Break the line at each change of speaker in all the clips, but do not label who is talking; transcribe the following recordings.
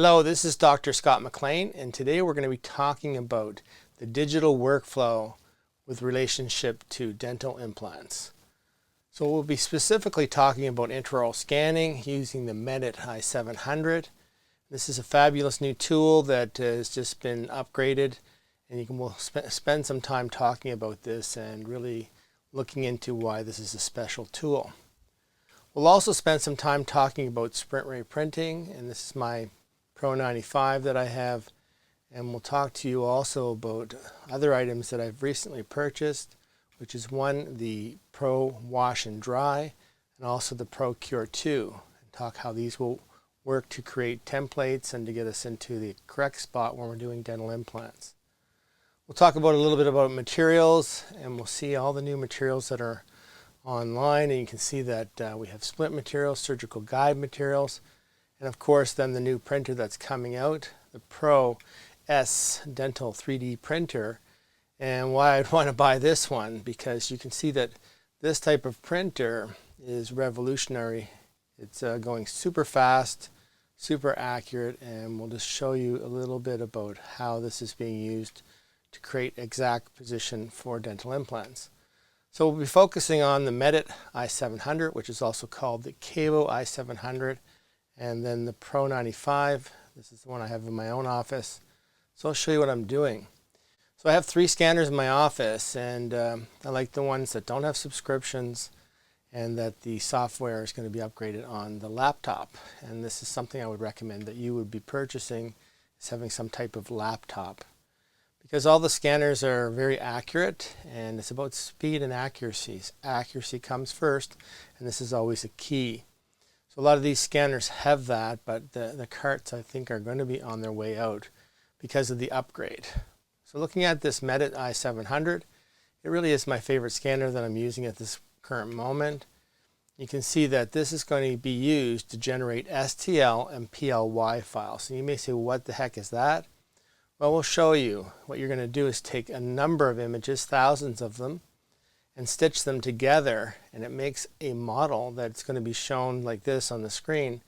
Hello, this is Dr. Scott MacLean, and today we're going to be talking about the digital workflow with relationship to dental implants. So we'll be specifically talking about intraoral scanning using the Medit i700. This is a fabulous new tool that has just been upgraded, and we'll spend some time talking about this and really looking into why this is a special tool. We'll also spend some time talking about Sprintray printing, and this is my Pro 95 that I have, and we'll talk to you also about other items that I've recently purchased, which is the Pro Wash and Dry, and also the Pro Cure 2, and talk how these will work to create templates and to get us into the correct spot when we're doing dental implants. We'll talk about a little bit about materials, and we'll see all the new materials that are online, and you can see that we have splint materials, surgical guide materials, and of course then the new printer that's coming out, the Pro S Dental 3D printer. And why I'd want to buy this one, because you can see that this type of printer is revolutionary. It's going super fast, super accurate, and we'll just show you a little bit about how this is being used to create exact position for dental implants. So we'll be focusing on the Medit i700, which is also called the Cavo i700, and then the Pro 95. This is the one I have in my own office. So I'll show you what I'm doing. So I have 3 scanners in my office, and I like the ones that don't have subscriptions and that the software is going to be upgraded on the laptop. And this is something I would recommend that you would be purchasing, is having some type of laptop. Because all the scanners are very accurate, and it's about speed and accuracy. Accuracy comes first, and this is always a key. So a lot of these scanners have that, but the carts I think are going to be on their way out because of the upgrade. So looking at this Medit i700, it really is my favorite scanner that I'm using at this current moment. You can see that this is going to be used to generate STL and PLY files. So you may say, well, what the heck is that? Well, we'll show you. What you're going to do is take a number of images, thousands of them, and stitch them together, and it makes a model that's going to be shown like this on the screen.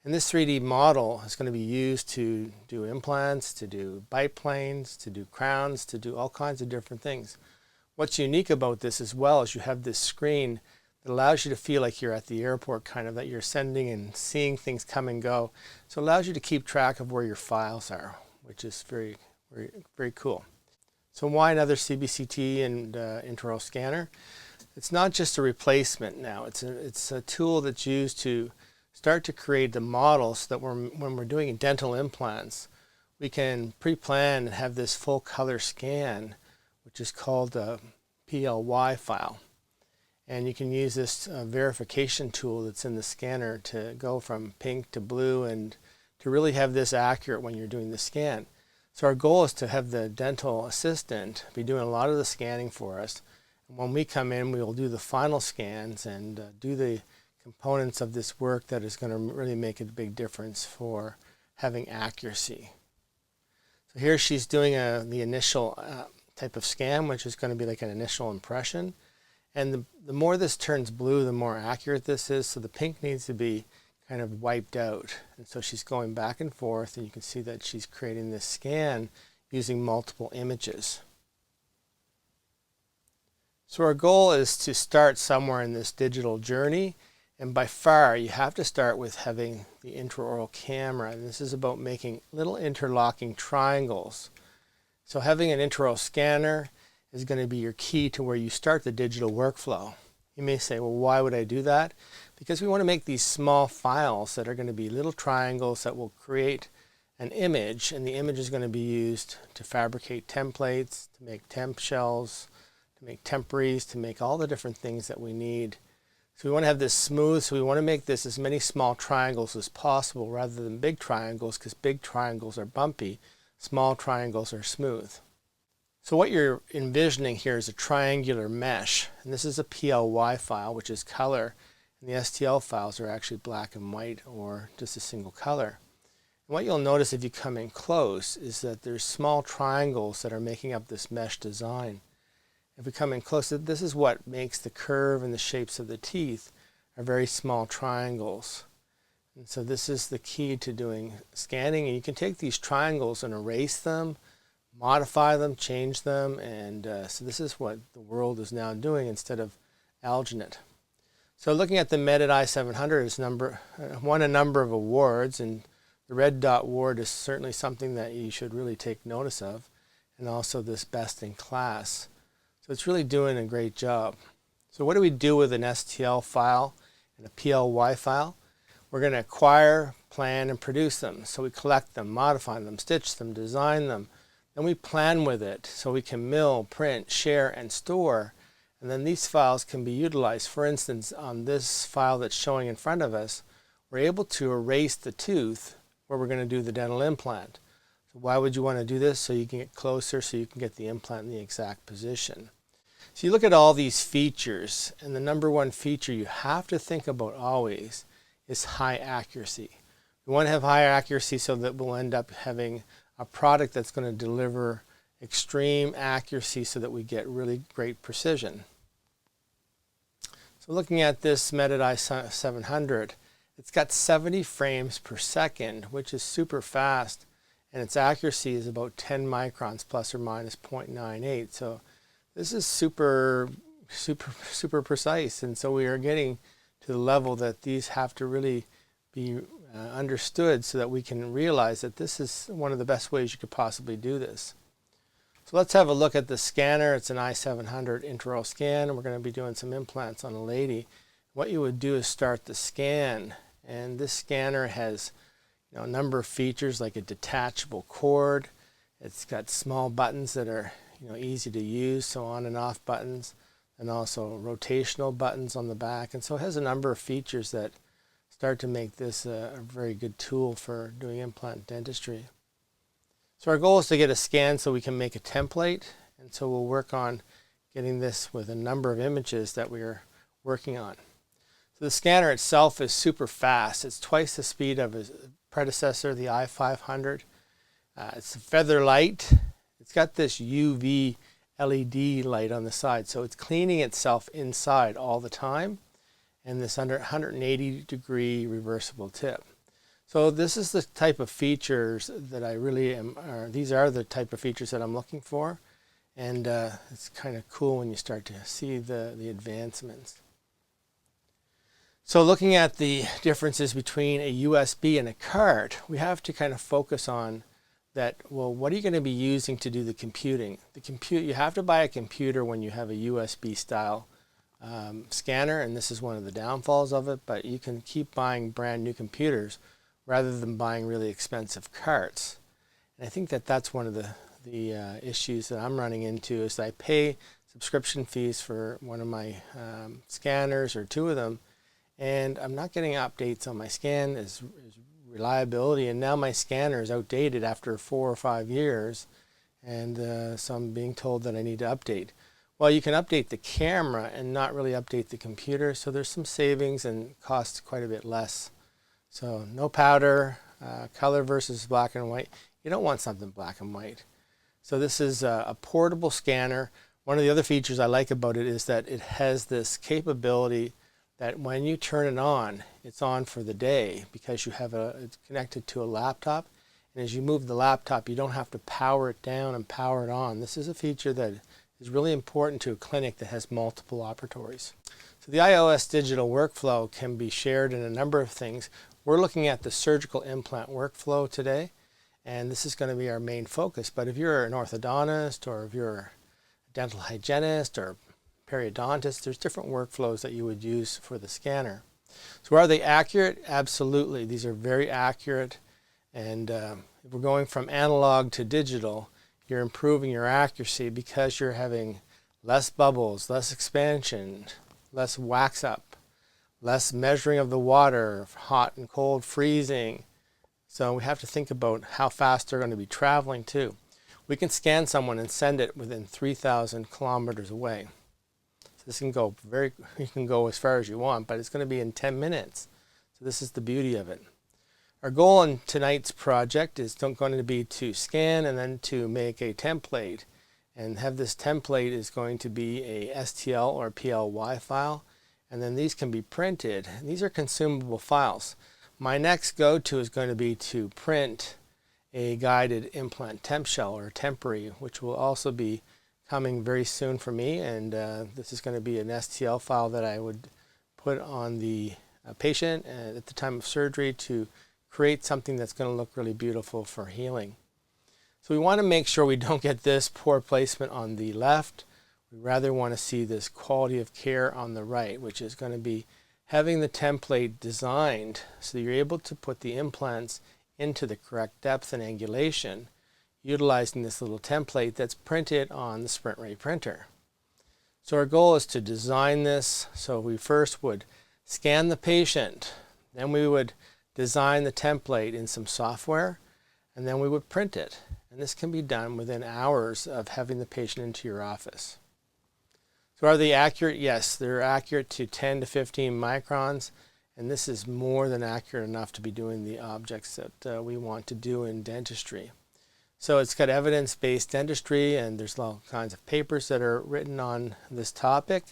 And this 3D model is going to be used to do implants, to do biplanes, to do crowns, to do all kinds of different things. What's unique about this as well is you have this screen that allows you to feel like you're at the airport, kind of, that you're sending and seeing things come and go. So it allows you to keep track of where your files are, which is very, very, very cool. So why another CBCT and intraoral scanner? It's not just a replacement now. It's a tool that's used to start to create the models so that when we're doing dental implants, we can pre-plan and have this full color scan, which is called a PLY file. And you can use this verification tool that's in the scanner to go from pink to blue and to really have this accurate when you're doing the scan. So our goal is to have the dental assistant be doing a lot of the scanning for us. And when we come in, we will do the final scans and do the components of this work that is going to really make a big difference for having accuracy. So here she's doing the initial type of scan, which is going to be like an initial impression. And the more this turns blue, the more accurate this is. So the pink needs to be kind of wiped out. And so she's going back and forth, and you can see that she's creating this scan using multiple images. So our goal is to start somewhere in this digital journey, and by far you have to start with having the intraoral camera, and this is about making little interlocking triangles. So having an intraoral scanner is going to be your key to where you start the digital workflow. You may say, well, why would I do that? Because we want to make these small files that are going to be little triangles that will create an image, and the image is going to be used to fabricate templates, to make temp shells, to make temporaries, to make all the different things that we need. So we want to have this smooth, so we want to make this as many small triangles as possible rather than big triangles, because big triangles are bumpy, small triangles are smooth. So what you're envisioning here is a triangular mesh, and this is a PLY file, which is color, and the STL files are actually black and white or just a single color. And what you'll notice if you come in close is that there's small triangles that are making up this mesh design. If we come in close, this is what makes the curve and the shapes of the teeth are very small triangles. And so this is the key to doing scanning. And you can take these triangles and erase them, modify them, change them, and so this is what the world is now doing instead of alginate. So looking at the Medit i700, it's won a number of awards, and the red dot award is certainly something that you should really take notice of, and also this best in class. So it's really doing a great job. So what do we do with an STL file and a PLY file? We're going to acquire, plan, and produce them. So we collect them, modify them, stitch them, design them. Then we plan with it so we can mill, print, share, and store. And then these files can be utilized. For instance, on this file that's showing in front of us, we're able to erase the tooth where we're going to do the dental implant. So why would you want to do this? So you can get closer, so you can get the implant in the exact position. So you look at all these features, and the number one feature you have to think about always is high accuracy. We want to have high accuracy so that we'll end up having a product that's going to deliver extreme accuracy so that we get really great precision. So looking at this Medit i700, it's got 70 frames per second, which is super fast, and its accuracy is about 10 microns plus or minus 0.98. So this is super precise, and so we are getting to the level that these have to really be understood so that we can realize that this is one of the best ways you could possibly do this. So let's have a look at the scanner. It's an i700 intraoral scan, and we're going to be doing some implants on a lady. What you would do is start the scan, and this scanner has a number of features like a detachable cord. It's got small buttons that are easy to use, so on and off buttons, and also rotational buttons on the back. And so it has a number of features that start to make this a very good tool for doing implant dentistry. So our goal is to get a scan so we can make a template, and so we'll work on getting this with a number of images that we're working on. So the scanner itself is super fast. It's twice the speed of its predecessor, the i500. It's a feather light. It's got this UV LED light on the side, so it's cleaning itself inside all the time, and this 180 degree reversible tip. So this is the type of features that I really am, these are the type of features that I'm looking for, and it's kind of cool when you start to see the advancements. So looking at the differences between a USB and a cart, we have to kind of focus on that, well, what are you going to be using to do the computing? You have to buy a computer when you have a USB style scanner, and this is one of the downfalls of it, but you can keep buying brand new computers rather than buying really expensive carts. And I think that that's one of the issues that I'm running into, is that I pay subscription fees for one of my scanners or two of them, and I'm not getting updates on my scan as reliability, and now my scanner is outdated after 4 or 5 years, and so I'm being told that I need to update. Well, you can update the camera and not really update the computer, so there's some savings and costs quite a bit less. So no powder, color versus black and white. You don't want something black and white. So this is a portable scanner. One of the other features I like about it is that it has this capability that when you turn it on, it's on for the day, because it's connected to a laptop, and as you move the laptop, you don't have to power it down and power it on. This is a feature that is really important to a clinic that has multiple operatories. So the iOS digital workflow can be shared in a number of things. We're looking at the surgical implant workflow today, and this is going to be our main focus. But if you're an orthodontist, or if you're a dental hygienist or periodontist, there's different workflows that you would use for the scanner. So are they accurate? Absolutely. These are very accurate, and if we're going from analog to digital, you're improving your accuracy because you're having less bubbles, less expansion, less wax up, less measuring of the water, hot and cold, freezing. So we have to think about how fast they're going to be traveling too. We can scan someone and send it within 3,000 kilometers away. So this can go you can go as far as you want, but it's going to be in 10 minutes. So this is the beauty of it. Our goal in tonight's project is going to be to scan and then to make a template, and have this template is going to be a STL or PLY file, and then these can be printed. These are consumable files. My next go-to is going to be to print a guided implant temp shell or temporary, which will also be coming very soon for me, and this is going to be an STL file that I would put on the patient at the time of surgery to create something that's going to look really beautiful for healing. So we want to make sure we don't get this poor placement on the left. We rather want to see this quality of care on the right, which is going to be having the template designed so that you're able to put the implants into the correct depth and angulation utilizing this little template that's printed on the Sprintray printer. So our goal is to design this. So we first would scan the patient, then we would design the template in some software, and then we would print it. And this can be done within hours of having the patient into your office. So are they accurate? Yes, they're accurate to 10 to 15 microns, and this is more than accurate enough to be doing the objects that we want to do in dentistry. So it's got evidence-based dentistry, and there's all kinds of papers that are written on this topic,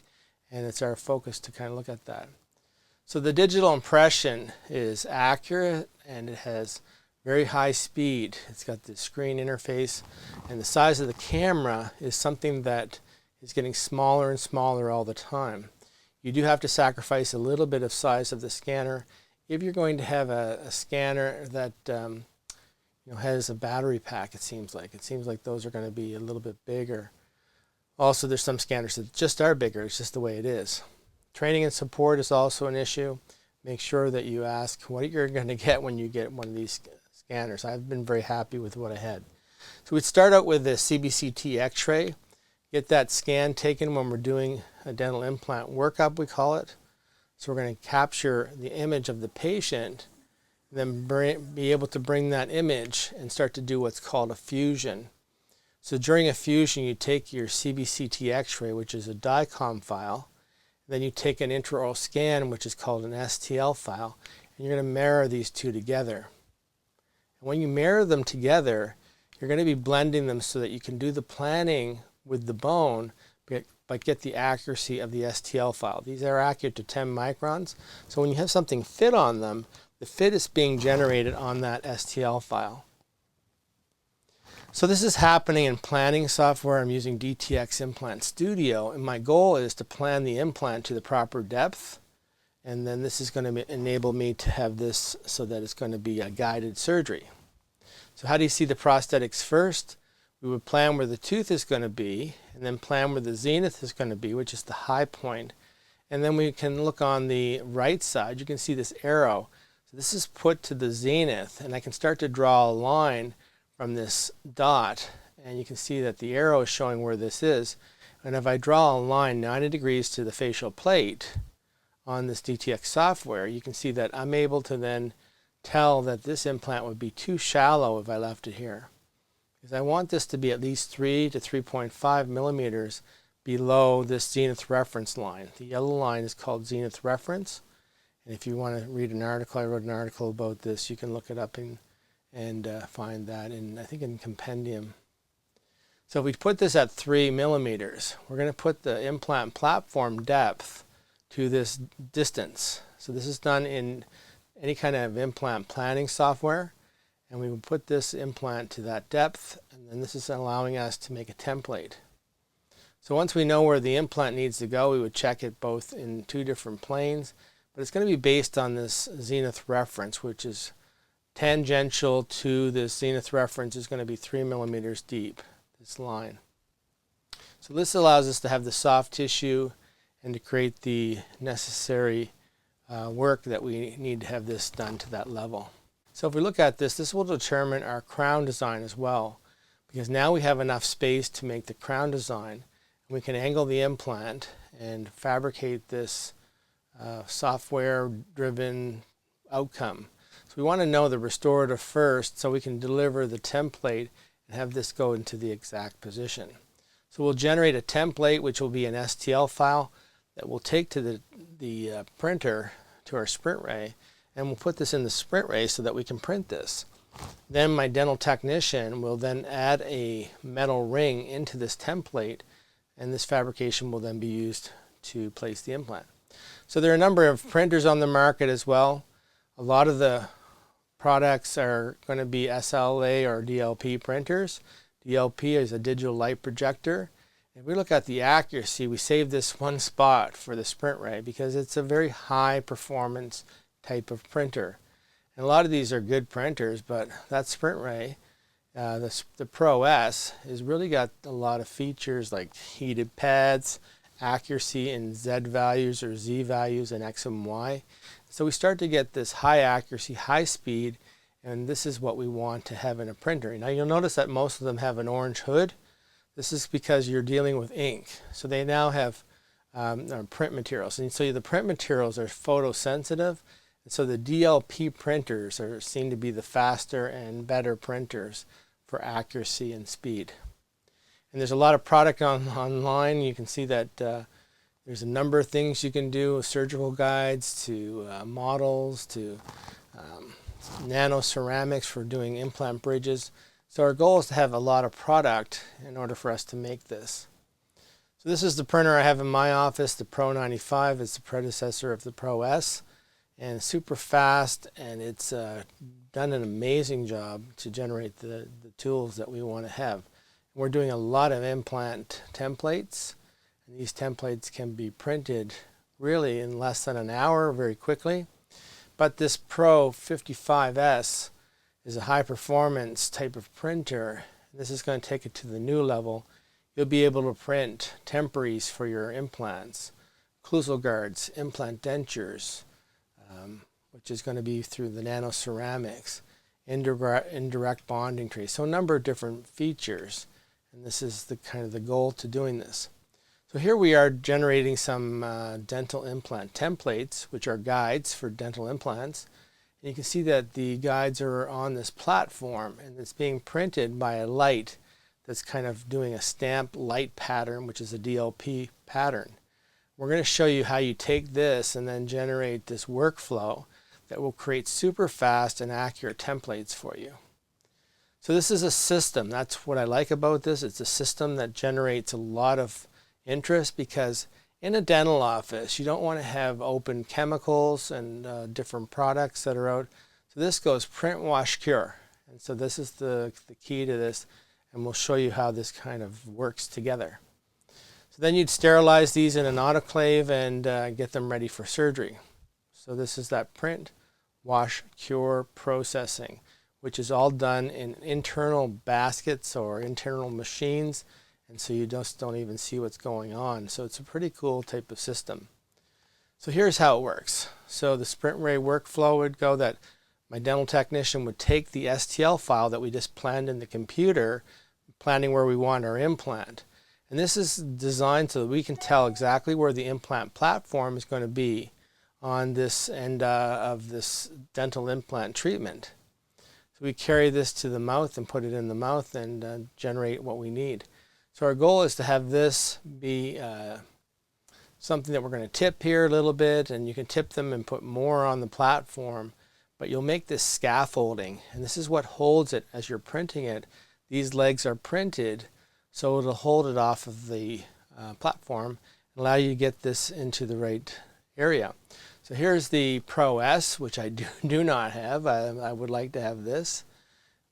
and it's our focus to kind of look at that. So the digital impression is accurate, and it has very high speed. It's got the screen interface, and the size of the camera is something that is getting smaller and smaller all the time. You do have to sacrifice a little bit of size of the scanner if you're going to have a scanner that has a battery pack. It seems like those are going to be a little bit bigger. Also, there's some scanners that just are bigger. It's just the way it is. Training and support is also an issue. Make sure that you ask what you're going to get when you get one of these scanners. I've been very happy with what I had. So we'd start out with the CBCT X-ray. Get that scan taken when we're doing a dental implant workup, we call it. So we're going to capture the image of the patient, then be able to bring that image and start to do what's called a fusion. So during a fusion, you take your CBCT X-ray, which is a DICOM file, then you take an intraoral scan, which is called an STL file, and you're going to mirror these two together. And when you mirror them together, you're going to be blending them so that you can do the planning with the bone, but get the accuracy of the STL file. These are accurate to 10 microns. So when you have something fit on them, the fit is being generated on that STL file. So this is happening in planning software. I'm using DTX Implant Studio, and my goal is to plan the implant to the proper depth, and then this is going to enable me to have this so that it's going to be a guided surgery. So how do you see the prosthetics first? We would plan where the tooth is going to be, and then plan where the zenith is going to be, which is the high point. And then we can look on the right side. You can see this arrow. So this is put to the zenith, and I can start to draw a line from this dot, and you can see that the arrow is showing where this is. And if I draw a line 90 degrees to the facial plate on this DTX software, you can see that I'm able to then tell that this implant would be too shallow if I left it here. Because I want this to be at least 3 to 3.5 millimeters below this zenith reference line. The yellow line is called zenith reference. And if you want to read an article, I wrote an article about this. You can look it up and find that in, I think, in Compendium. So if we put this at 3 millimeters, we're going to put the implant platform depth to this distance. So this is done in any kind of implant planning software. And we will put this implant to that depth, and then this is allowing us to make a template. So once we know where the implant needs to go, we would check it both in two different planes, but it's going to be based on this zenith reference, which is tangential to this zenith reference is going to be 3 millimeters deep, this line. So this allows us to have the soft tissue and to create the necessary work that we need to have this done to that level. So if we look at this, this will determine our crown design as well, because now we have enough space to make the crown design, and we can angle the implant and fabricate this software-driven outcome. So we want to know the restorative first so we can deliver the template and have this go into the exact position. So we'll generate a template, which will be an STL file that we'll take to the printer, to our Sprintray, and we'll put this in the Sprintray so that we can print this. Then my dental technician will then add a metal ring into this template, and this fabrication will then be used to place the implant. So there are a number of printers on the market as well. A lot of the products are going to be SLA or DLP printers. DLP is a digital light projector. If we look at the accuracy, we save this one spot for the Sprintray because it's a very high performance type of printer. And a lot of these are good printers, but that Sprintray, the Pro S, has really got a lot of features like heated pads, accuracy in Z values or Z values in X and Y. So we start to get this high accuracy, high speed, and this is what we want to have in a printer. Now you'll notice that most of them have an orange hood. This is because you're dealing with ink. So they now have print materials. And so the print materials are photosensitive. And so the DLP printers are seen to be the faster and better printers for accuracy and speed. And there's a lot of product online. You can see that there's a number of things you can do, surgical guides to models to nano ceramics for doing implant bridges. So our goal is to have a lot of product in order for us to make this. So this is the printer I have in my office. The Pro 95 is the predecessor of the Pro S, and super fast, and it's done an amazing job to generate the tools that we want to have. We're doing a lot of implant templates, and these templates can be printed really in less than an hour very quickly. But this Pro 55S is a high performance type of printer. This is going to take it to the new level. You'll be able to print temporaries for your implants, occlusal guards, implant dentures, which is going to be through the nano ceramics, indirect bonding trays. So a number of different features, and this is the kind of the goal to doing this. So here we are generating some dental implant templates, which are guides for dental implants. And you can see that the guides are on this platform, and it's being printed by a light that's kind of doing a stamp light pattern, which is a DLP pattern. We're going to show you how you take this and then generate this workflow that will create super fast and accurate templates for you. So this is a system. That's what I like about this. It's a system that generates a lot of interest, because in a dental office you don't want to have open chemicals and different products that are out. So this goes print, wash, cure. And so this is the key to this, and we'll show you how this kind of works together. So then you'd sterilize these in an autoclave and get them ready for surgery. So this is that print, wash, cure processing, which is all done in internal baskets or internal machines, and so you just don't even see what's going on. So it's a pretty cool type of system. So here's how it works. So the Sprintray workflow would go that my dental technician would take the STL file that we just planned in the computer, planning where we want our implant. And this is designed so that we can tell exactly where the implant platform is going to be on this end of this dental implant treatment. So we carry this to the mouth and put it in the mouth and generate what we need. So our goal is to have this be something that we're going to tip here a little bit, and you can tip them and put more on the platform, but you'll make this scaffolding, and this is what holds it as you're printing it. These legs are printed so it'll hold it off of the platform and allow you to get this into the right area. So here's the Pro S, which I do not have. I would like to have this,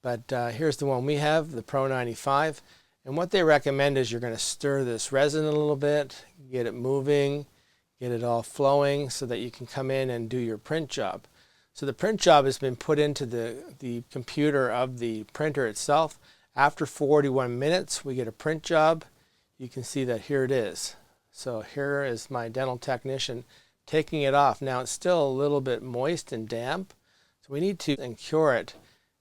but here's the one we have, the Pro 95. And what they recommend is you're going to stir this resin a little bit, get it moving, get it all flowing so that you can come in and do your print job. So the print job has been put into the computer of the printer itself. After 41 minutes, we get a print job. You can see that here it is. So here is my dental technician taking it off. Now it's still a little bit moist and damp, so we need to cure it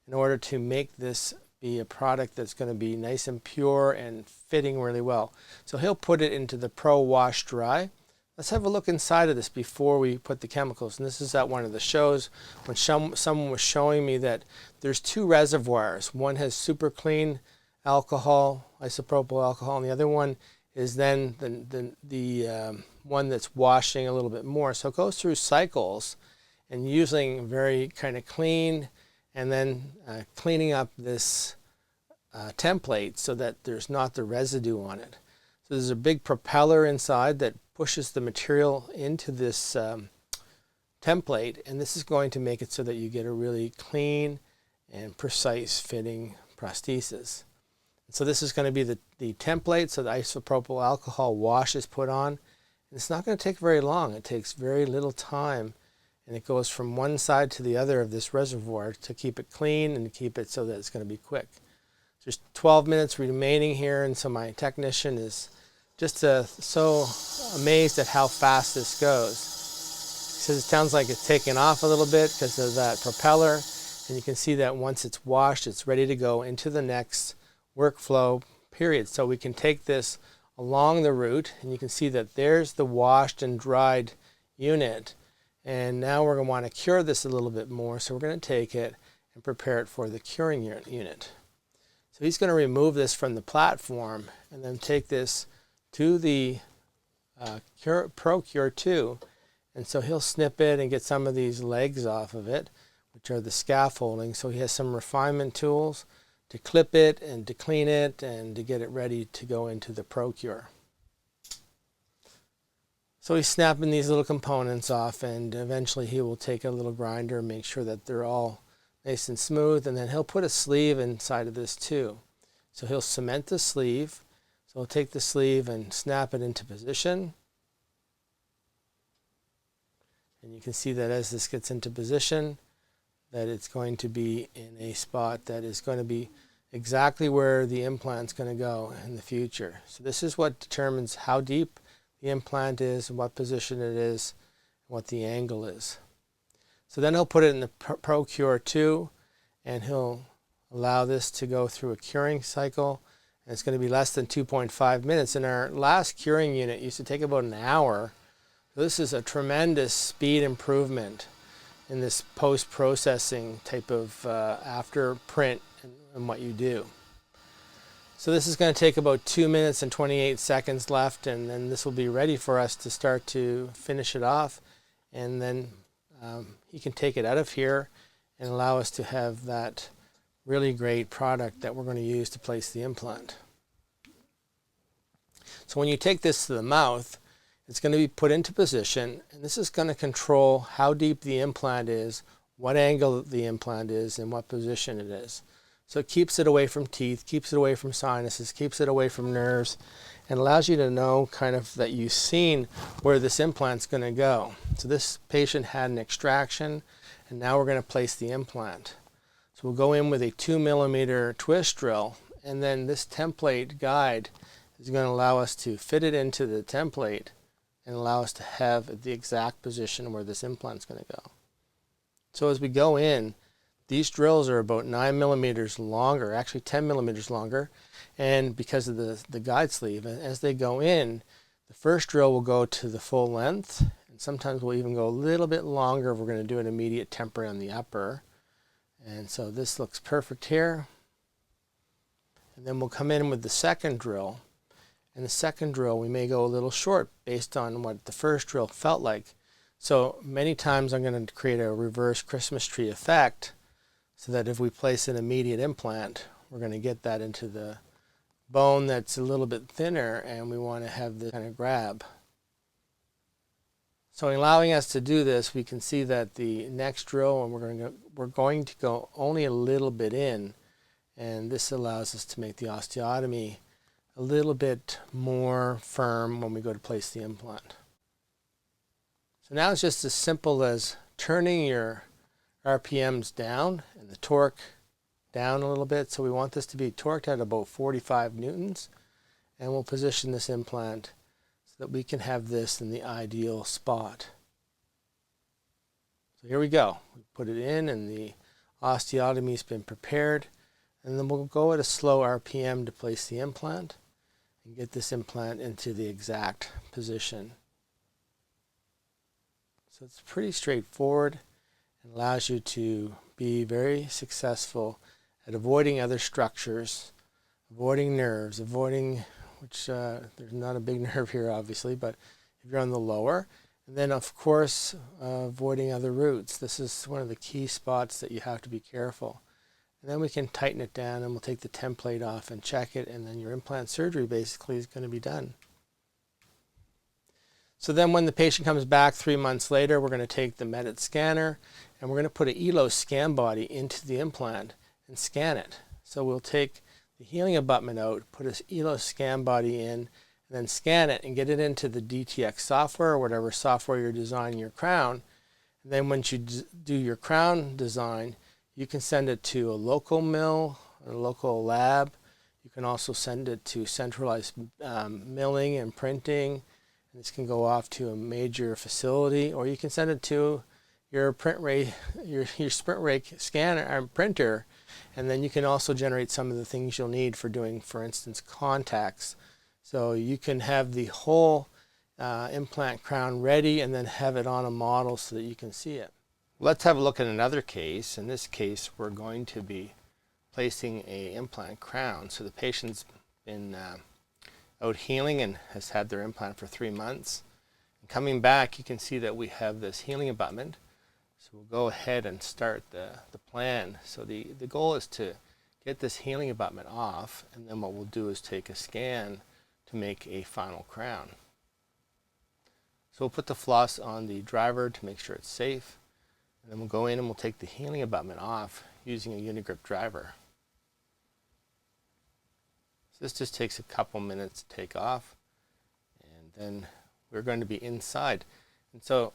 in order to make this be a product that's going to be nice and pure and fitting really well. So he'll put it into the Pro Wash Dry. Let's have a look inside of this before we put the chemicals. And this is at one of the shows when someone was showing me that there's two reservoirs. One has super clean alcohol, isopropyl alcohol, and the other one is then the one that's washing a little bit more. So it goes through cycles and using very kind of clean and then cleaning up this template so that there's not the residue on it. So there's a big propeller inside that pushes the material into this template, and this is going to make it so that you get a really clean and precise fitting prosthesis. So this is going to be the template, so the isopropyl alcohol wash is put on. And it's not going to take very long. It takes very little time, and it goes from one side to the other of this reservoir to keep it clean and to keep it so that it's going to be quick. There's 12 minutes remaining here, and so my technician is just so amazed at how fast this goes. He says it sounds like it's taking off a little bit because of that propeller, and you can see that once it's washed, it's ready to go into the next workflow period. So we can take this along the route, and you can see that there's the washed and dried unit. And now we're going to want to cure this a little bit more, so we're going to take it and prepare it for the curing unit. So he's going to remove this from the platform and then take this to the ProCure 2. And so he'll snip it and get some of these legs off of it, which are the scaffolding. So he has some refinement tools to clip it and to clean it and to get it ready to go into the ProCure. So he's snapping these little components off, and eventually he will take a little grinder and make sure that they're all nice and smooth, and then he'll put a sleeve inside of this too. So he'll cement the sleeve. So he'll take the sleeve and snap it into position. And you can see that as this gets into position, that it's going to be in a spot that is going to be exactly where the implant's going to go in the future. So this is what determines how deep the implant is, and what position it is, and what the angle is. So then he'll put it in the ProCure 2, and he'll allow this to go through a curing cycle, and it's going to be less than 2.5 minutes. And our last curing unit used to take about an hour. So this is a tremendous speed improvement in this post-processing type of after print and what you do. So this is going to take about 2 minutes and 28 seconds left, and then this will be ready for us to start to finish it off, and then he can take it out of here and allow us to have that really great product that we're going to use to place the implant. So when you take this to the mouth, it's going to be put into position, and this is going to control how deep the implant is, what angle the implant is, and what position it is. So it keeps it away from teeth, keeps it away from sinuses, keeps it away from nerves, and allows you to know kind of that you've seen where this implant's going to go. So this patient had an extraction, and now we're going to place the implant. So we'll go in with a 2mm twist drill, and then this template guide is going to allow us to fit it into the template and allow us to have the exact position where this implant's going to go. So as we go in, these drills are about 9mm longer, actually 10mm longer, and because of the guide sleeve, and as they go in, the first drill will go to the full length, and sometimes we'll even go a little bit longer if we're going to do an immediate temporary on the upper. And so this looks perfect here. And then we'll come in with the second drill. And the second drill, we may go a little short based on what the first drill felt like. So many times I'm going to create a reverse Christmas tree effect so that if we place an immediate implant, we're going to get that into the bone that's a little bit thinner, and we want to have this kind of grab. So allowing us to do this, we can see that the next drill, and we're going to go only a little bit in, and this allows us to make the osteotomy a little bit more firm when we go to place the implant. So now it's just as simple as turning your RPMs down and the torque down a little bit. So we want this to be torqued at about 45 newtons, and we'll position this implant so that we can have this in the ideal spot. So here we go. We put it in, and the osteotomy's been prepared, and then we'll go at a slow RPM to place the implant and get this implant into the exact position. So it's pretty straightforward and allows you to be very successful at avoiding other structures, avoiding nerves, which there's not a big nerve here obviously, but if you're on the lower, and then of course avoiding other roots. This is one of the key spots that you have to be careful. And then we can tighten it down, and we'll take the template off and check it, and then your implant surgery basically is going to be done. So then when the patient comes back 3 months later, we're going to take the MEDIT scanner and we're going to put an ELO scan body into the implant and scan it. So we'll take the healing abutment out, put an ELO scan body in, and then scan it and get it into the DTX software or whatever software you're designing your crown. And then once you do your crown design, you can send it to a local mill, a local lab. You can also send it to centralized milling and printing. This can go off to a major facility, or you can send it to your Sprintray scanner or printer, and then you can also generate some of the things you'll need for doing, for instance, contacts. So you can have the whole implant crown ready and then have it on a model so that you can see it. Let's have a look at another case. In this case, we're going to be placing an implant crown. So the patient's been out healing and has had their implant for 3 months. And coming back, you can see that we have this healing abutment. So we'll go ahead and start the plan. So the goal is to get this healing abutment off, and then what we'll do is take a scan to make a final crown. So we'll put the floss on the driver to make sure it's safe, and then we'll go in and we'll take the healing abutment off using a Unigrip driver. This just takes a couple minutes to take off, and then we're going to be inside. And so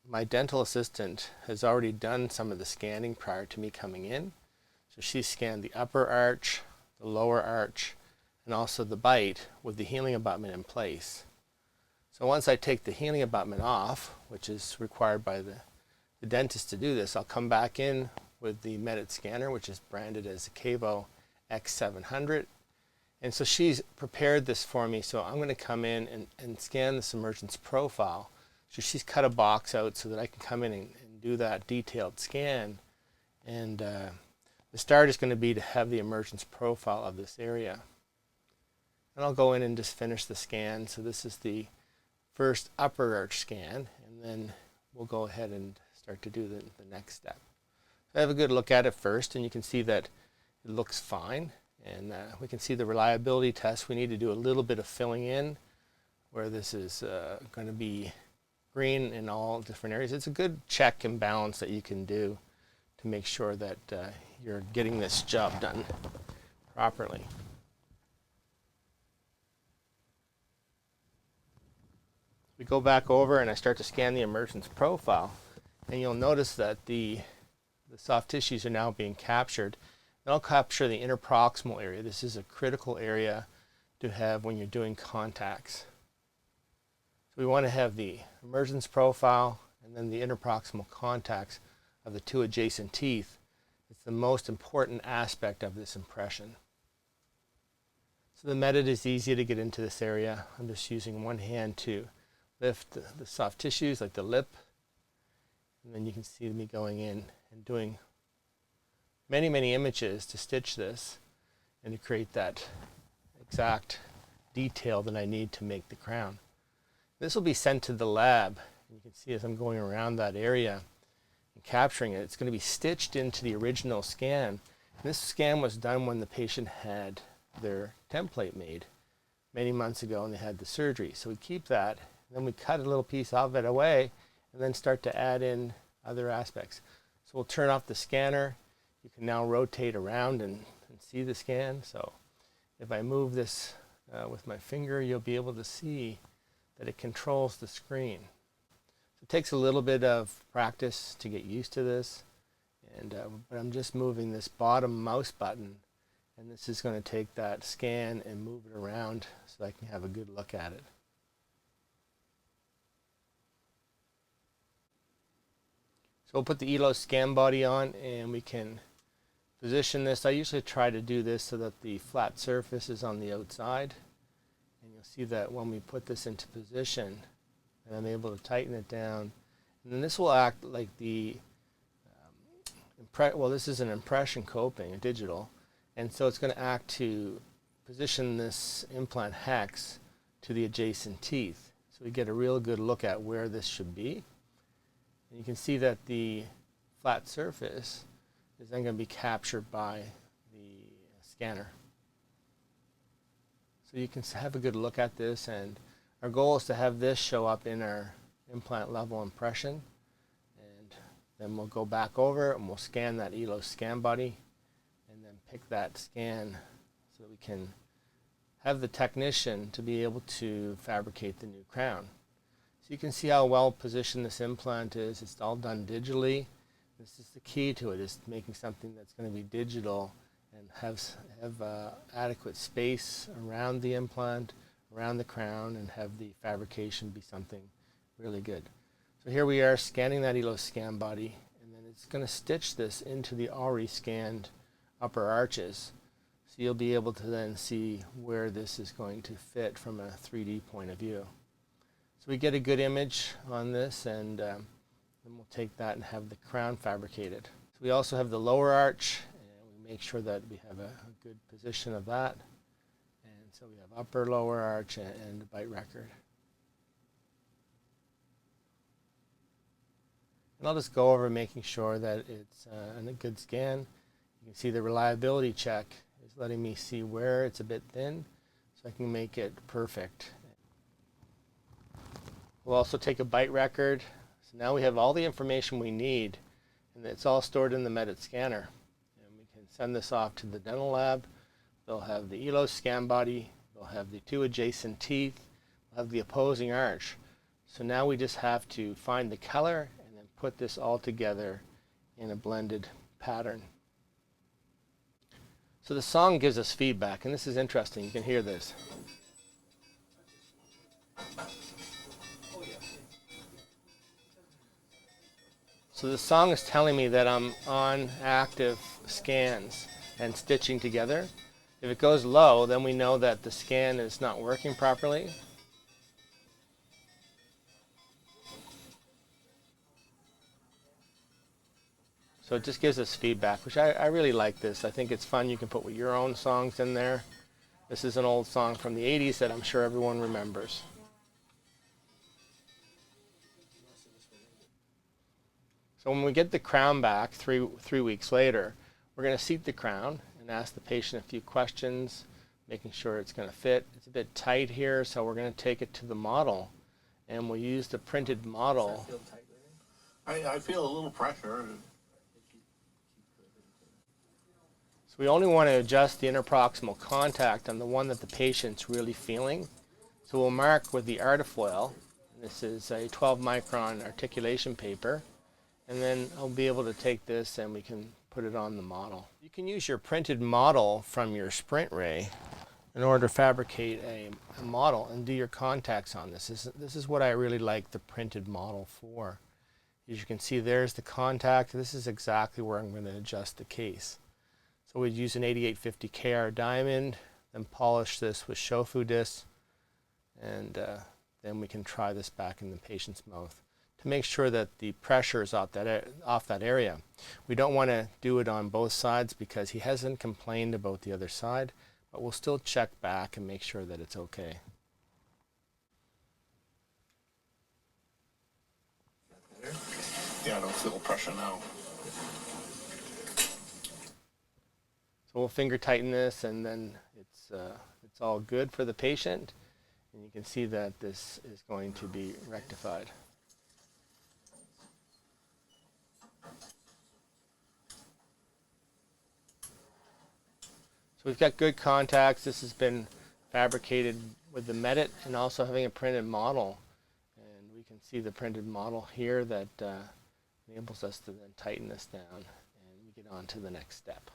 my dental assistant has already done some of the scanning prior to me coming in. So she scanned the upper arch, the lower arch, and also the bite with the healing abutment in place. So once I take the healing abutment off, which is required by the dentist to do this, I'll come back in with the MEDIT scanner, which is branded as the Cavo X700. And so she's prepared this for me, so I'm going to come in and scan this emergence profile. So she's cut a box out so that I can come in and do that detailed scan. And the start is going to be to have the emergence profile of this area. And I'll go in and just finish the scan. So this is the first upper arch scan, and then we'll go ahead and start to do the next step. So I have a good look at it first, and you can see that it looks fine. And we can see the reliability test. We need to do a little bit of filling in where this is going to be green in all different areas. It's a good check and balance that you can do to make sure that you're getting this job done properly. We go back over and I start to scan the emergence profile, and you'll notice that the soft tissues are now being captured. And I'll capture the interproximal area. This is a critical area to have when you're doing contacts. So we want to have the emergence profile and then the interproximal contacts of the two adjacent teeth. It's the most important aspect of this impression. So the MEDIT is easy to get into this area. I'm just using one hand to lift the soft tissues like the lip, and then you can see me going in and doing many images to stitch this and to create that exact detail that I need to make the crown. This will be sent to the lab. You can see as I'm going around that area and capturing it, it's going to be stitched into the original scan. And this scan was done when the patient had their template made many months ago and they had the surgery. So we keep that, and then we cut a little piece of it away and then start to add in other aspects. So we'll turn off the scanner. You can now rotate around and see the scan. So if I move this with my finger, you'll be able to see that it controls the screen. So it takes a little bit of practice to get used to this, but I'm just moving this bottom mouse button, and this is going to take that scan and move it around so I can have a good look at it. So we'll put the ELO scan body on, and we can position this. I usually try to do this so that the flat surface is on the outside. And you'll see that when we put this into position, and I'm able to tighten it down. And then this will act like the, this is an impression coping, a digital. And so it's going to act to position this implant hex to the adjacent teeth. So we get a real good look at where this should be. And you can see that the flat surface is then going to be captured by the scanner. So you can have a good look at this, and Our goal is to have this show up in our implant level impression, and then we'll go back over and we'll scan that ELO scan body and then pick that scan so that we can have the technician to be able to fabricate the new crown. So you can see how well positioned this implant is. It's all done digitally. This is the key to it, is making something that's going to be digital and have adequate space around the implant, around the crown, and have the fabrication be something really good. So here we are scanning that ELO scan body, and then it's going to stitch this into the already scanned upper arches. So you'll be able to then see where this is going to fit from a 3D point of view. So we get a good image on this, and then we'll take that and have the crown fabricated. So we also have the lower arch, and we make sure that we have a good position of that. And so we have upper, lower arch, and a bite record. And I'll just go over making sure that it's a good scan. You can see the reliability check is letting me see where it's a bit thin, so I can make it perfect. We'll also take a bite record. So now we have all the information we need, and it's all stored in the Medit scanner. And we can send this off to the dental lab. They'll have the ELO scan body, they'll have the 2 adjacent teeth, they'll have the opposing arch. So now we just have to find the color and then put this all together in a blended pattern. So the song gives us feedback, and this is interesting. You can hear this. So the song is telling me that I'm on active scans and stitching together. If it goes low, then we know that the scan is not working properly. So it just gives us feedback, which I really like this. I think it's fun. You can put your own songs in there. This is an old song from the 80s that I'm sure everyone remembers. So when we get the crown back three weeks later, we're going to seat the crown and ask the patient a few questions, making sure it's going to fit. It's a bit tight here, so we're going to take it to the model, and we'll use the printed model.
Does that feel tight? I feel a little pressure.
So we only want to adjust the interproximal contact on the one that the patient's really feeling. So we'll mark with the Artifoil. This is a 12 micron articulation paper. And then I'll be able to take this and we can put it on the model. You can use your printed model from your Sprintray in order to fabricate a model and do your contacts on this. This is what I really like the printed model for. As you can see, there's the contact. This is exactly where I'm going to adjust the case. So we'd use an 8850 KR diamond, then polish this with shofu disc, and then we can try this back in the patient's mouth to make sure that the pressure is off that area. We don't want to do it on both sides because he hasn't complained about the other side, but we'll still check back and make sure that it's okay.
Yeah, I don't feel pressure now.
So we'll finger tighten this, and then it's all good for the patient, and you can see that this is going to be rectified. So we've got good contacts. This has been fabricated with the Medit and also having a printed model. And we can see the printed model here that enables us to then tighten this down, and we get on to the next step.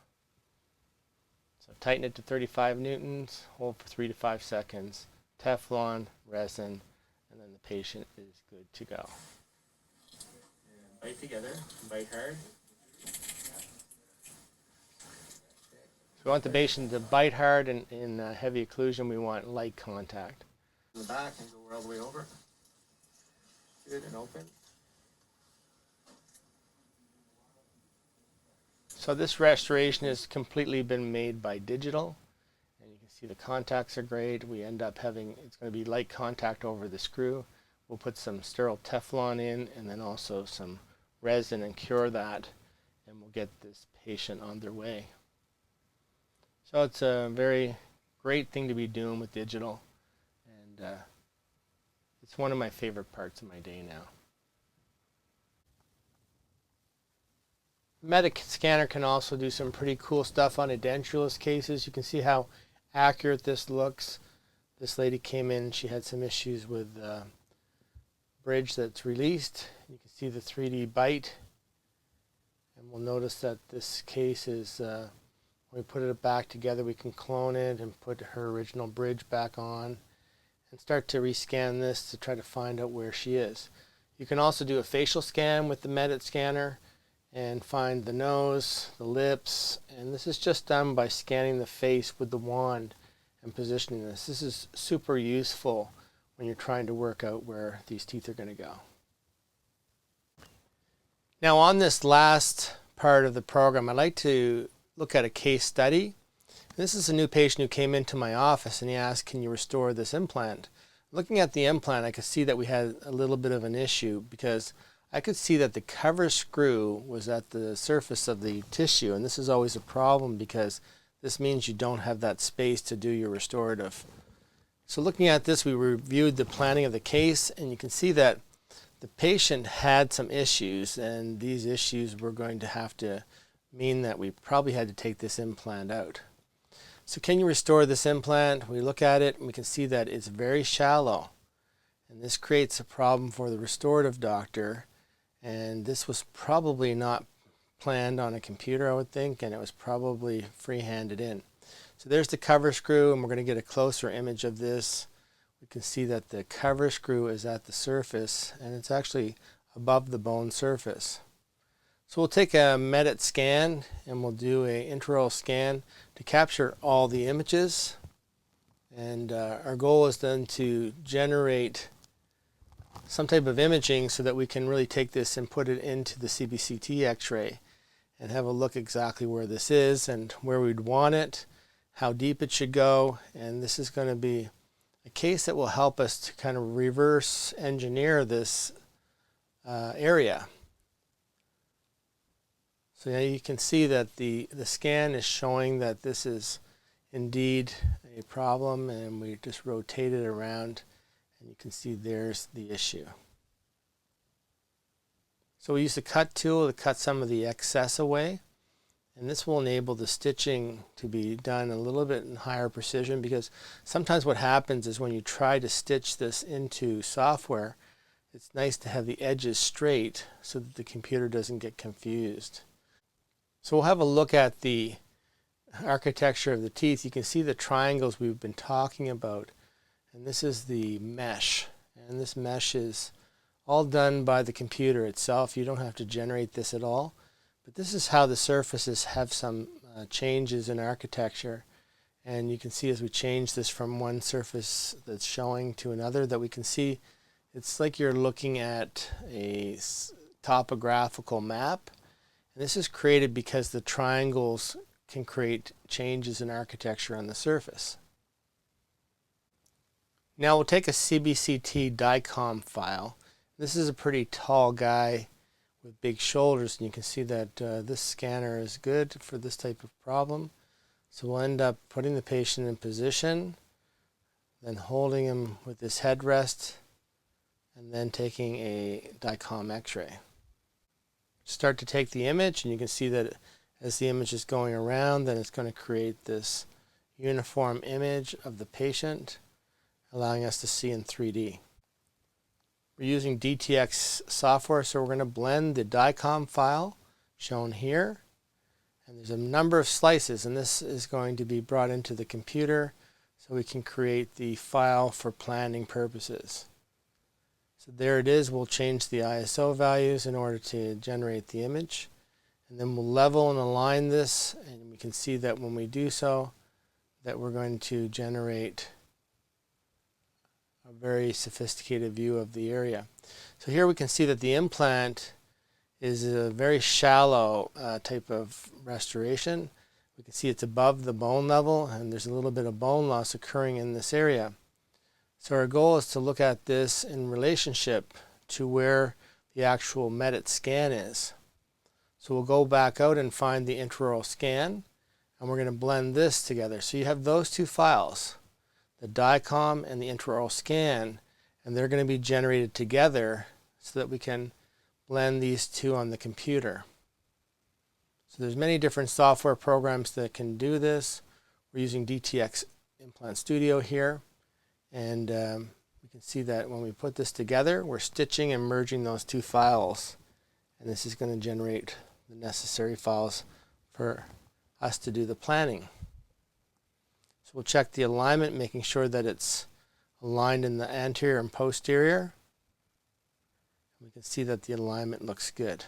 So tighten it to 35 newtons, hold for 3 to 5 seconds, Teflon, resin, and then the patient is good to go. And bite together, bite hard. We want the patient to bite hard, and in heavy occlusion we want light contact.
In the back and go all the way over.
Good and open. So this restoration has completely been made by digital, and you can see the contacts are great. We end up having, it's going to be light contact over the screw. We'll put some sterile Teflon in and then also some resin and cure that, and we'll get this patient on their way. So it's a very great thing to be doing with digital, and It's one of my favorite parts of my day now. Medic scanner can also do some pretty cool stuff on edentulous cases. You can see how accurate this looks. This lady came in, she had some issues with the bridge that's released. You can see the 3D bite. And we'll notice that this case is, when we put it back together, we can clone it and put her original bridge back on and start to rescan this to try to find out where she is. You can also do a facial scan with the Medit scanner and find the nose, the lips, and this is just done by scanning the face with the wand and positioning this. This is super useful when you're trying to work out where these teeth are going to go. Now on this last part of the program, I'd like to look at a case study. This is a new patient who came into my office and he asked, can you restore this implant? Looking at the implant, I could see that we had a little bit of an issue because I could see that the cover screw was at the surface of the tissue, and this is always a problem because this means you don't have that space to do your restorative. So looking at this, we reviewed the planning of the case, and you can see that the patient had some issues, and these issues were going to have to mean that we probably had to take this implant out. So can you restore this implant? We look at it and we can see that it's very shallow, and this creates a problem for the restorative doctor, and this was probably not planned on a computer, I would think, and it was probably free-handed in. So there's the cover screw, and we're going to get a closer image of this. We can see that the cover screw is at the surface, and it's actually above the bone surface. So we'll take a Medit scan, and we'll do an intraoral scan to capture all the images. And our goal is then to generate some type of imaging so that we can really take this and put it into the CBCT X-ray and have a look exactly where this is and where we'd want it, how deep it should go, and this is going to be a case that will help us to kind of reverse engineer this area. So now you can see that the scan is showing that this is indeed a problem, and we just rotate it around and you can see there's the issue. So we use the cut tool to cut some of the excess away, and this will enable the stitching to be done a little bit in higher precision, because sometimes what happens is when you try to stitch this into software, it's nice to have the edges straight so that the computer doesn't get confused. So we'll have a look at the architecture of the teeth. You can see the triangles we've been talking about, and this is the mesh, and this mesh is all done by the computer itself. You don't have to generate this at all, but this is how the surfaces have some changes in architecture, and you can see as we change this from one surface that's showing to another that we can see it's like you're looking at a topographical map, and this is created because the triangles can create changes in architecture on the surface. Now we'll take a CBCT DICOM file. This is a pretty tall guy with big shoulders, and you can see that this scanner is good for this type of problem. So we'll end up putting the patient in position, then holding him with this headrest, and then taking a DICOM X-ray. Start to take the image, and you can see that as the image is going around, then it's going to create this uniform image of the patient, allowing us to see in 3D. We're using DTX software, so we're going to blend the DICOM file shown here, and there's a number of slices, and this is going to be brought into the computer so we can create the file for planning purposes. So there it is. We'll change the ISO values in order to generate the image, and then we'll level and align this, and we can see that when we do so, that we're going to generate a very sophisticated view of the area. So here we can see that the implant is a very shallow type of restoration. We can see it's above the bone level, and there's a little bit of bone loss occurring in this area. So our goal is to look at this in relationship to where the actual Medit scan is. So we'll go back out and find the intraoral scan, and we're going to blend this together. So you have those two files, the DICOM and the intraoral scan, and they're going to be generated together so that we can blend these two on the computer. So there's many different software programs that can do this. We're using DTX Implant Studio here, and we can see that when we put this together, we're stitching and merging those two files, and this is going to generate the necessary files for us to do the planning. So we'll check the alignment, making sure that it's aligned in the anterior and posterior. We can see that the alignment looks good.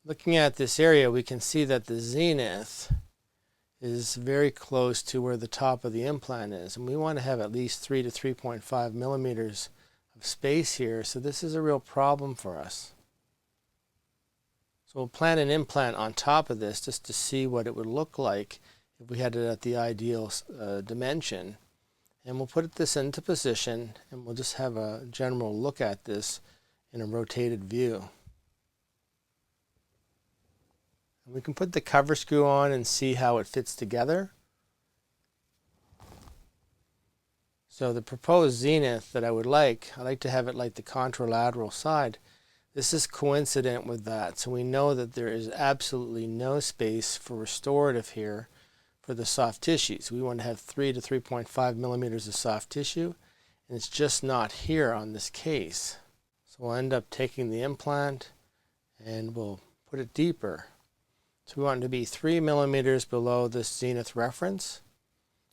Looking at this area, we can see that the zenith is very close to where the top of the implant is, and we want to have at least 3 to 3.5 millimeters of space here, so this is a real problem for us. So we'll plant an implant on top of this just to see what it would look like if we had it at the ideal dimension. And we'll put this into position, and we'll just have a general look at this in a rotated view. And we can put the cover screw on and see how it fits together. So the proposed zenith that I like to have it like the contralateral side. This is coincident with that, so we know that there is absolutely no space for restorative here for the soft tissues. We want to have 3 to 3.5 millimeters of soft tissue, and it's just not here on this case. So we'll end up taking the implant and we'll put it deeper. So we want it to be 3 millimeters below this zenith reference.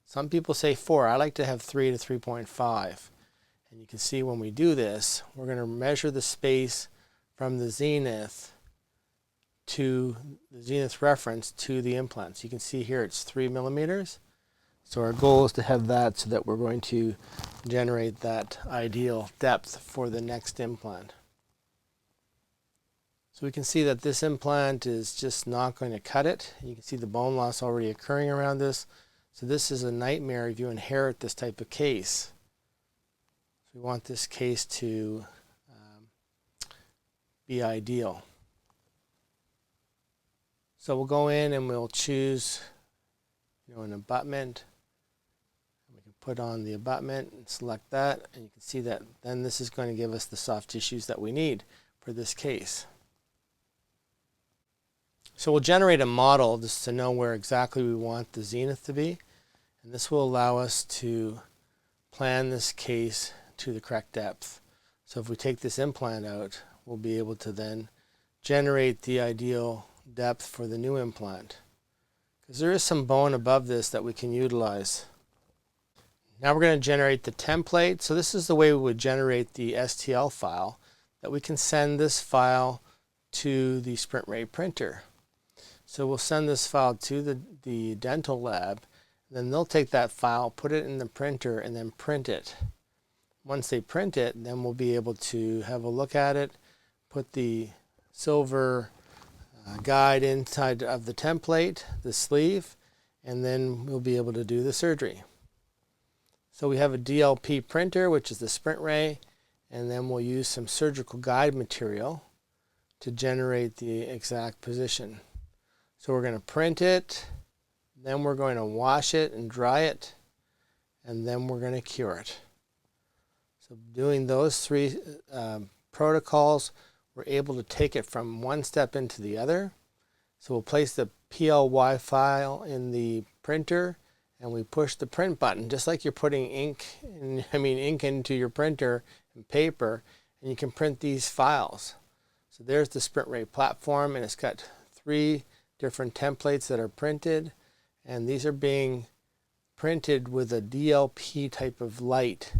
Some people say 4. I like to have 3 to 3.5. And you can see when we do this, we're going to measure the space from the zenith to the zenith reference to the implant. So you can see here it's 3 millimeters. So our goal is to have that so that we're going to generate that ideal depth for the next implant. So we can see that this implant is just not going to cut it. You can see the bone loss already occurring around this. So this is a nightmare if you inherit this type of case. So we want this case to be ideal. So we'll go in and we'll choose an abutment. We can put on the abutment and select that, and you can see that then this is going to give us the soft tissues that we need for this case. So we'll generate a model just to know where exactly we want the zenith to be, and this will allow us to plan this case to the correct depth. So if we take this implant out, we'll be able to then generate the ideal depth for the new implant, because there is some bone above this that we can utilize. Now we're going to generate the template. So this is the way we would generate the STL file, that we can send this file to the Sprintray printer. So we'll send this file to the dental lab, and then they'll take that file, put it in the printer, and then print it. Once they print it, then we'll be able to have a look at it, put the silver guide inside of the template, the sleeve, and then we'll be able to do the surgery. So we have a DLP printer, which is the Sprintray, and then we'll use some surgical guide material to generate the exact position. So we're going to print it, then we're going to wash it and dry it, and then we're going to cure it. So doing those three protocols, we're able to take it from one step into the other. So we'll place the PLY file in the printer, and we push the print button, just like you're putting ink into your printer and paper, and you can print these files. So there's the Sprintray platform, and it's got 3 different templates that are printed, and these are being printed with a DLP type of light.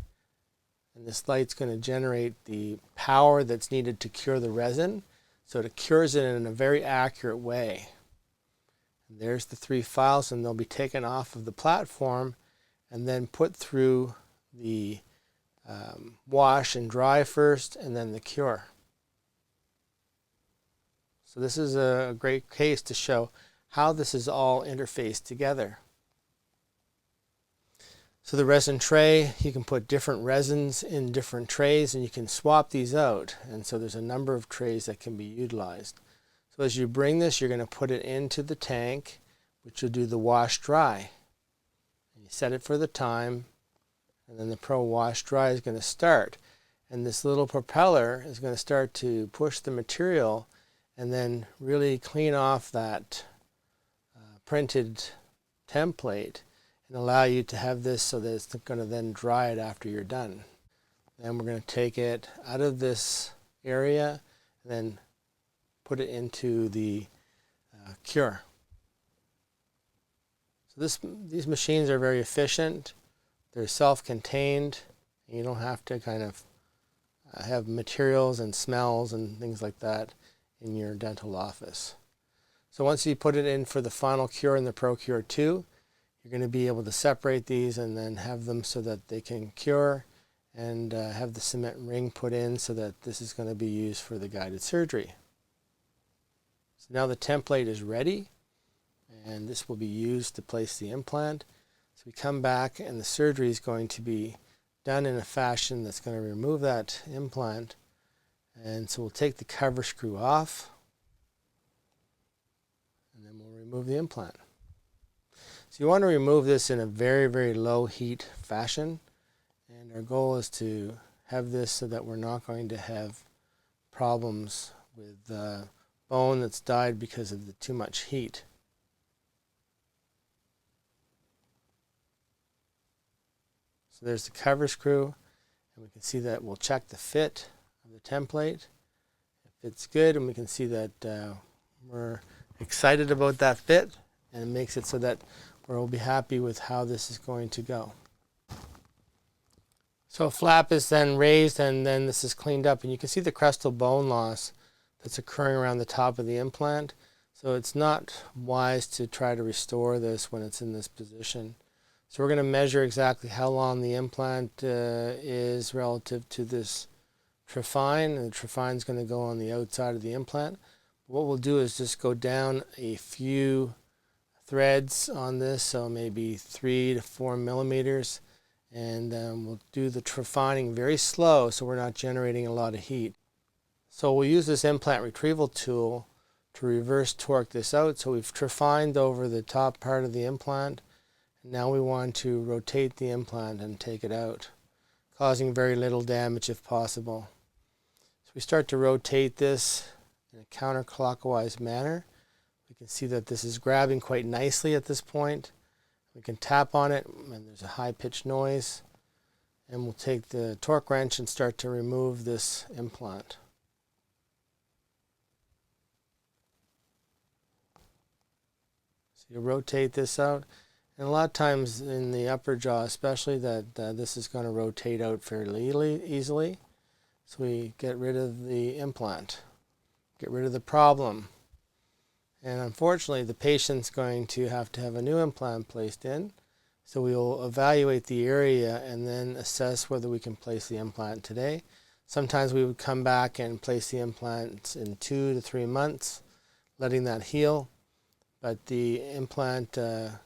And this light's going to generate the power that's needed to cure the resin, so it cures it in a very accurate way. And there's the 3 files, and they'll be taken off of the platform and then put through the wash and dry first, and then the cure. So this is a great case to show how this is all interfaced together. So the resin tray, you can put different resins in different trays, and you can swap these out. And so there's a number of trays that can be utilized. So as you bring this, you're going to put it into the tank, which will do the wash dry. And you set it for the time, and then the Pro Wash Dry is going to start. And this little propeller is going to start to push the material and then really clean off that printed template and allow you to have this so that it's going to then dry it after you're done. Then we're going to take it out of this area and then put it into the cure. So these machines are very efficient. They're self-contained. You don't have to kind of have materials and smells and things like that in your dental office. So once you put it in for the final cure in the ProCure 2, you're going to be able to separate these and then have them so that they can cure, and have the cement ring put in so that this is going to be used for the guided surgery. So now the template is ready, and this will be used to place the implant. So we come back and the surgery is going to be done in a fashion that's going to remove that implant. And so we'll take the cover screw off, and then we'll remove the implant. So you want to remove this in a very, very low heat fashion, and our goal is to have this so that we're not going to have problems with bone that's died because of the too much heat. So there's the cover screw, and we can see that we'll check the fit of the template. If it's good, and we can see that we're excited about that fit, and it makes it so that we'll be happy with how this is going to go. So a flap is then raised, and then this is cleaned up, and you can see the crestal bone loss that's occurring around the top of the implant. So it's not wise to try to restore this when it's in this position. So we're going to measure exactly how long the implant is relative to this trephine, and the trephine is going to go on the outside of the implant. What we'll do is just go down a few threads on this, so maybe 3 to 4 millimeters, and we'll do the trephining very slow so we're not generating a lot of heat. So we'll use this implant retrieval tool to reverse torque this out. So we've trephined over the top part of the implant. Now we want to rotate the implant and take it out, causing very little damage if possible. So we start to rotate this in a counterclockwise manner. We can see that this is grabbing quite nicely at this point. We can tap on it, and there's a high-pitched noise. And we'll take the torque wrench and start to remove this implant. So you rotate this out. And a lot of times in the upper jaw especially, that this is going to rotate out fairly easily. So we get rid of the implant, get rid of the problem. And unfortunately, the patient's going to have a new implant placed in. So we will evaluate the area and then assess whether we can place the implant today. Sometimes we would come back and place the implant in 2 to 3 months, letting that heal. But the implant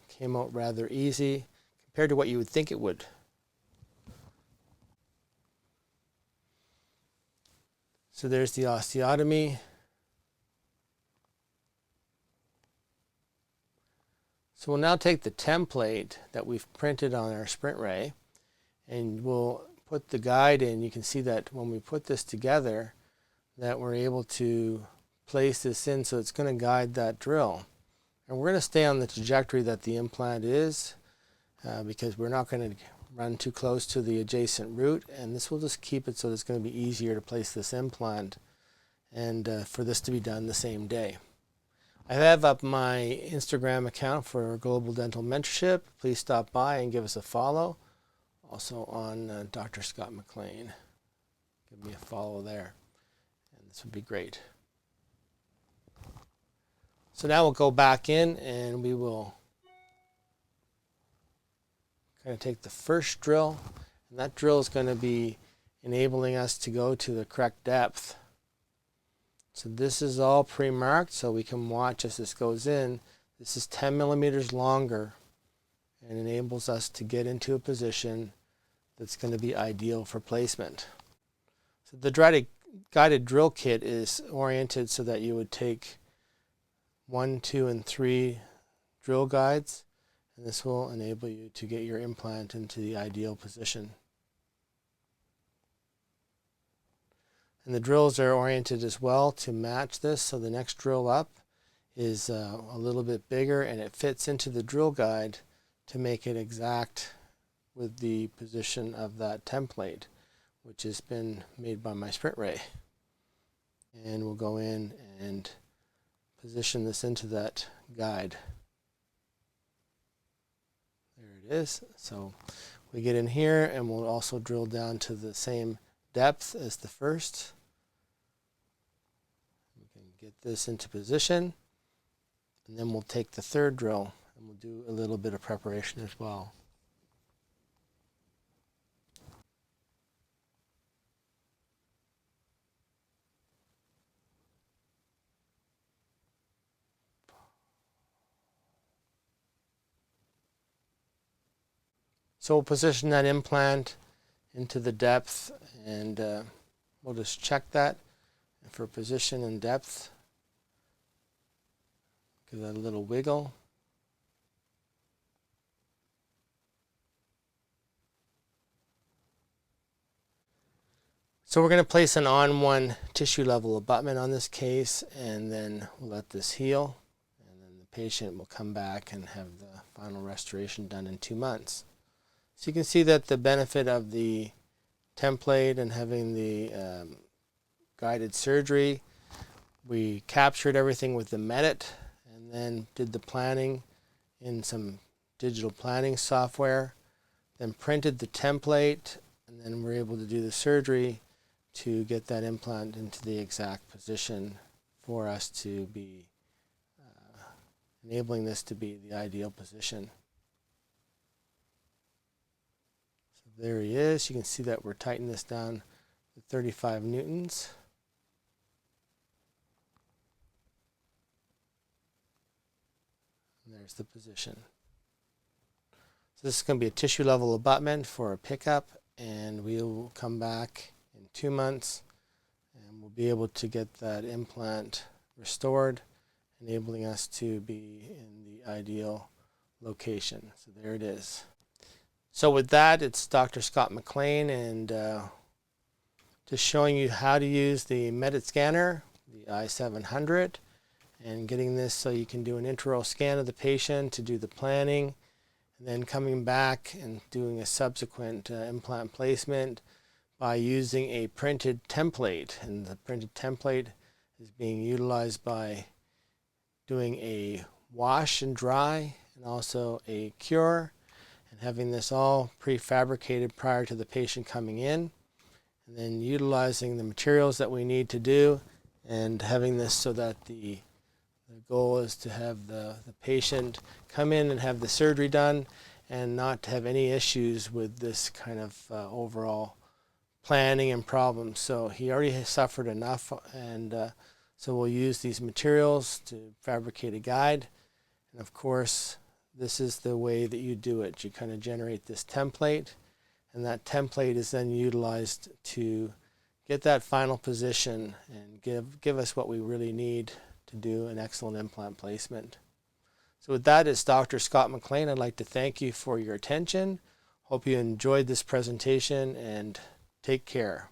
came out rather easy compared to what you would think it would. So there's the osteotomy. So we'll now take the template that we've printed on our Sprintray, and we'll put the guide in. You can see that when we put this together, that we're able to place this in, so it's going to guide that drill. And we're going to stay on the trajectory that the implant is, because we're not going to run too close to the adjacent root, and this will just keep it so that it's going to be easier to place this implant and for this to be done the same day. I have up my Instagram account for Global Dental Mentorship. Please stop by and give us a follow. Also on Dr. Scott MacLean. Give me a follow there, and this would be great. So now we'll go back in, and we will kind of take the first drill, and that drill is going to be enabling us to go to the correct depth. So this is all pre-marked, so we can watch as this goes in. This is 10 millimeters longer and enables us to get into a position that's going to be ideal for placement. So the guided drill kit is oriented so that you would take 1, 2, and 3 drill guides, and this will enable you to get your implant into the ideal position. And the drills are oriented as well to match this, so the next drill up is a little bit bigger, and it fits into the drill guide to make it exact with the position of that template, which has been made by my Sprintray. And we'll go in and position this into that guide. There it is. So we get in here, and we'll also drill down to the same depth as the first. We can get this into position, and then we'll take the third drill and we'll do a little bit of preparation as well. So we'll position that implant into the depth, and we'll just check that. And for position and depth, give that a little wiggle. So we're going to place an on-one tissue level abutment on this case, and then we'll let this heal, and then the patient will come back and have the final restoration done in 2 months. So you can see that the benefit of the template and having the guided surgery, we captured everything with the Medit and then did the planning in some digital planning software, then printed the template, and then we're able to do the surgery to get that implant into the exact position for us to be enabling this to be the ideal position. There he is. You can see that we're tightening this down to 35 newtons. And there's the position. So this is going to be a tissue level abutment for a pickup, and we will come back in 2 months and we'll be able to get that implant restored, enabling us to be in the ideal location. So there it is. So with that, it's Dr. Scott MacLean, and just showing you how to use the Medit scanner, the i700, and getting this so you can do an intraoral scan of the patient to do the planning, and then coming back and doing a subsequent implant placement by using a printed template. And the printed template is being utilized by doing a wash and dry and also a cure, and having this all prefabricated prior to the patient coming in, and then utilizing the materials that we need to do, and having this so that the goal is to have the patient come in and have the surgery done and not to have any issues with this kind of overall planning and problems. So he already has suffered enough, and so we'll use these materials to fabricate a guide. And of course, this is the way that you do it. You kind of generate this template, and that template is then utilized to get that final position and give us what we really need to do an excellent implant placement. So with that, it's Dr. Scott MacLean. I'd like to thank you for your attention. Hope you enjoyed this presentation, and take care.